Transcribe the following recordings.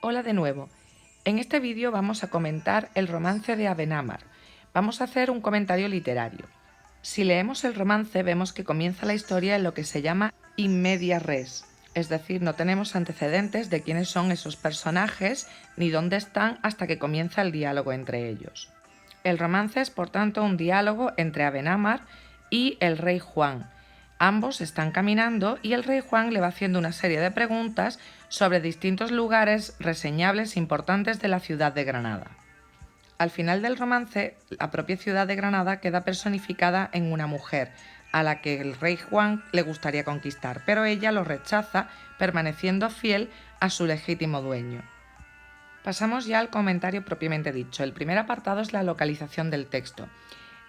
Hola de nuevo. En este vídeo vamos a comentar el romance de Abenamar. Vamos a hacer un comentario literario. Si leemos el romance vemos que comienza la historia en lo que se llama in media res, es decir, no tenemos antecedentes de quiénes son esos personajes ni dónde están hasta que comienza el diálogo entre ellos. El romance es por tanto un diálogo entre Abenamar y el rey Juan. Ambos están caminando y el rey Juan le va haciendo una serie de preguntas sobre distintos lugares reseñables e importantes de la ciudad de Granada. Al final del romance, la propia ciudad de Granada queda personificada en una mujer, a la que el rey Juan le gustaría conquistar, pero ella lo rechaza, permaneciendo fiel a su legítimo dueño. Pasamos ya al comentario propiamente dicho. El primer apartado es la localización del texto.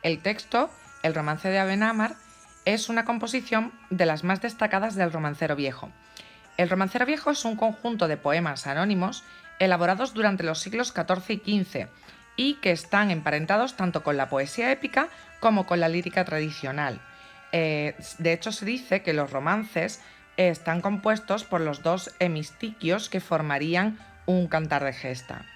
El texto, el romance de Abenamar, es una composición de las más destacadas del romancero viejo. El romancero viejo es un conjunto de poemas anónimos elaborados durante los siglos XIV y XV y que están emparentados tanto con la poesía épica como con la lírica tradicional. De hecho, se dice que los romances están compuestos por los dos hemistiquios que formarían un cantar de gesta.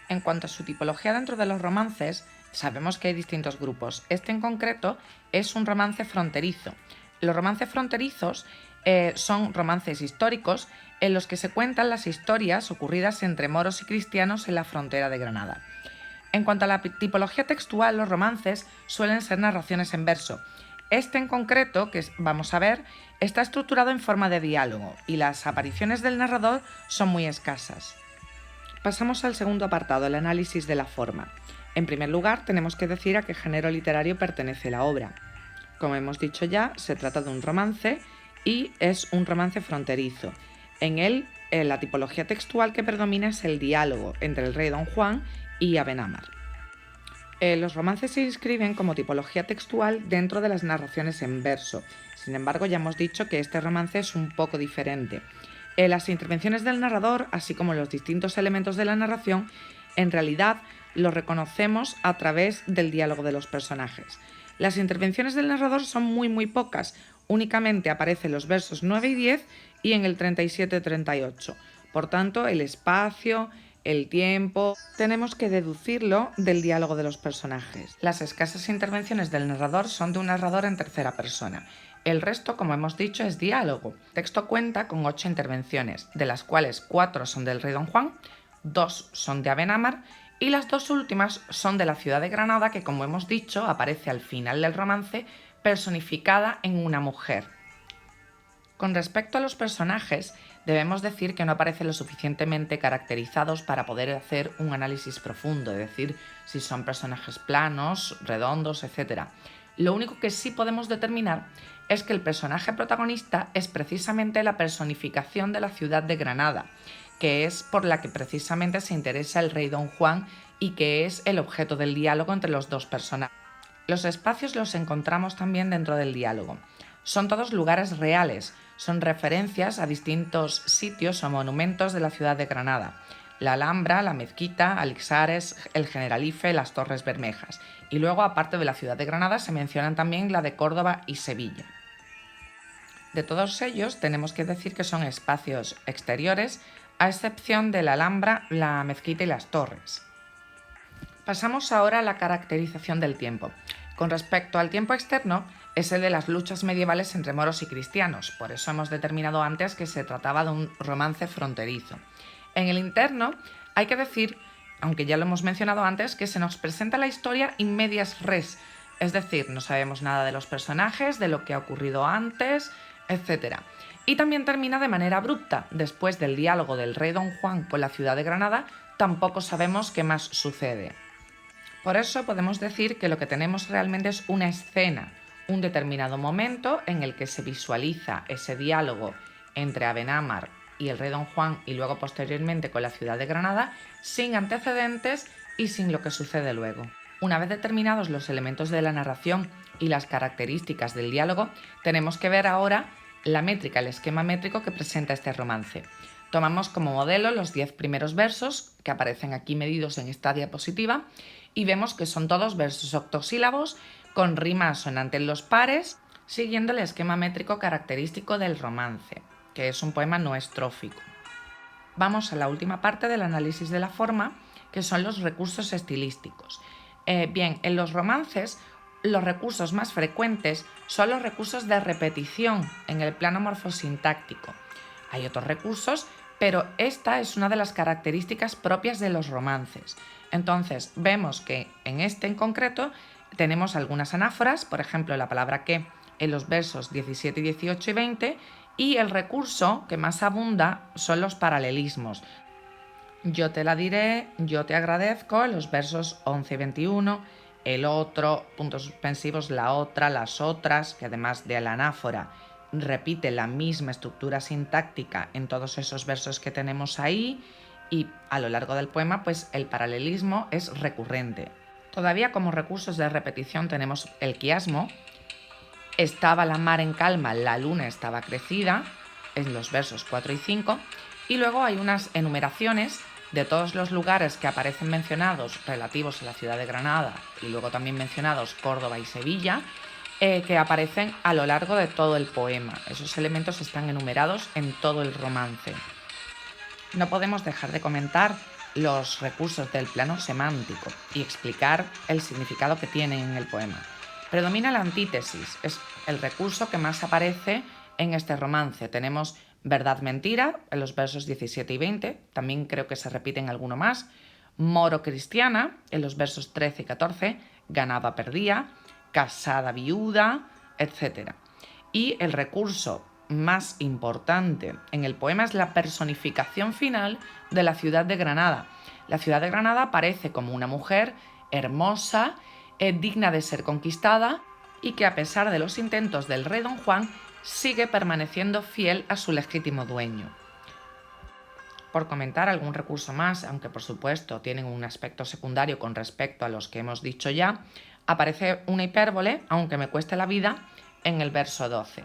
En cuanto a su tipología dentro de los romances, sabemos que hay distintos grupos. Este en concreto es un romance fronterizo. Los romances fronterizos son romances históricos en los que se cuentan las historias ocurridas entre moros y cristianos en la frontera de Granada. En cuanto a la tipología textual, los romances suelen ser narraciones en verso. Este en concreto, que vamos a ver, está estructurado en forma de diálogo y las apariciones del narrador son muy escasas. Pasamos al segundo apartado, el análisis de la forma. En primer lugar, tenemos que decir a qué género literario pertenece la obra. Como hemos dicho ya, se trata de un romance y es un romance fronterizo. En él, la tipología textual que predomina es el diálogo entre el rey Don Juan y Abenamar. Los romances se inscriben como tipología textual dentro de las narraciones en verso. Sin embargo, ya hemos dicho que este romance es un poco diferente. Las intervenciones del narrador, así como los distintos elementos de la narración, en realidad los reconocemos a través del diálogo de los personajes. Las intervenciones del narrador son muy pocas, únicamente aparecen los versos 9 y 10 y en el 37-38. Por tanto, el espacio, el tiempo, tenemos que deducirlo del diálogo de los personajes. Las escasas intervenciones del narrador son de un narrador en tercera persona. El resto, como hemos dicho, es diálogo. El texto cuenta con 8 intervenciones, de las cuales 4 son del rey Don Juan, 2 son de Abenamar y las 2 últimas son de la ciudad de Granada, que como hemos dicho aparece al final del romance personificada en una mujer. Con respecto a los personajes, debemos decir que no aparecen lo suficientemente caracterizados para poder hacer un análisis profundo, es decir, si son personajes planos, redondos, etc. Lo único que sí podemos determinar es que el personaje protagonista es precisamente la personificación de la ciudad de Granada, que es por la que precisamente se interesa el rey Don Juan y que es el objeto del diálogo entre los dos personajes. Los espacios los encontramos también dentro del diálogo. Son todos lugares reales, son referencias a distintos sitios o monumentos de la ciudad de Granada. La Alhambra, la Mezquita, Alixares, el Generalife, las Torres Bermejas. Y luego, aparte de la ciudad de Granada, se mencionan también la de Córdoba y Sevilla. De todos ellos, tenemos que decir que son espacios exteriores, a excepción de la Alhambra, la Mezquita y las Torres. Pasamos ahora a la caracterización del tiempo. Con respecto al tiempo externo, es el de las luchas medievales entre moros y cristianos, por eso hemos determinado antes que se trataba de un romance fronterizo. En el interno, hay que decir, aunque ya lo hemos mencionado antes, que se nos presenta la historia in medias res, es decir, no sabemos nada de los personajes, de lo que ha ocurrido antes, etc. Y también termina de manera abrupta. Después del diálogo del rey Don Juan con la ciudad de Granada, tampoco sabemos qué más sucede. Por eso podemos decir que lo que tenemos realmente es una escena, un determinado momento en el que se visualiza ese diálogo entre Abenamar y el rey Don Juan y luego posteriormente con la ciudad de Granada, sin antecedentes y sin lo que sucede luego. Una vez determinados los elementos de la narración y las características del diálogo, tenemos que ver ahora la métrica, el esquema métrico que presenta este romance. Tomamos como modelo los 10 primeros versos, que aparecen aquí medidos en esta diapositiva, y vemos que son todos versos octosílabos con rima asonante en los pares, siguiendo el esquema métrico característico del romance, que es un poema no estrófico. vamos a la última parte del análisis de la forma, que son los recursos estilísticos. Bien, en los romances los recursos más frecuentes son los recursos de repetición en el plano morfosintáctico. Hay otros recursos, pero esta es una de las características propias de los romances. Entonces, vemos que en este en concreto tenemos algunas anáforas, por ejemplo, la palabra que en los versos 17, 18 y 20, y el recurso que más abunda son los paralelismos. Yo te la diré, yo te agradezco, en los versos 11 y 21, el otro, puntos suspensivos, la otra, las otras, que además de la anáfora repite la misma estructura sintáctica en todos esos versos que tenemos ahí, y a lo largo del poema pues el paralelismo es recurrente. Todavía como recursos de repetición tenemos el quiasmo. Estaba la mar en calma, la luna estaba crecida, en los versos 4 y 5, y luego hay unas enumeraciones de todos los lugares que aparecen mencionados relativos a la ciudad de Granada y luego también mencionados Córdoba y Sevilla, que aparecen a lo largo de todo el poema. Esos elementos están enumerados en todo el romance. No podemos dejar de comentar los recursos del plano semántico y explicar el significado que tienen en el poema. Predomina la antítesis, es el recurso que más aparece en este romance. Tenemos verdad-mentira en los versos 17 y 20, también creo que se repiten alguno más, moro-cristiana en los versos 13 y 14, ganaba-perdía, casada-viuda, etc. Y el recurso más importante en el poema es la personificación final de la ciudad de Granada. La ciudad de Granada aparece como una mujer hermosa, digna de ser conquistada y que a pesar de los intentos del rey Don Juan sigue permaneciendo fiel a su legítimo dueño. Por comentar algún recurso más, aunque por supuesto tienen un aspecto secundario con respecto a los que hemos dicho ya, aparece una hipérbole, aunque me cueste la vida, en el verso 12.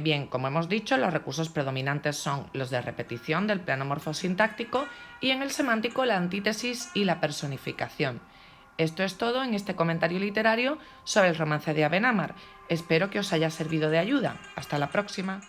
Bien, como hemos dicho, los recursos predominantes son los de repetición del plano morfosintáctico y en el semántico la antítesis y la personificación. Esto es todo en este comentario literario sobre el romance de Abenamar. Espero que os haya servido de ayuda. Hasta la próxima.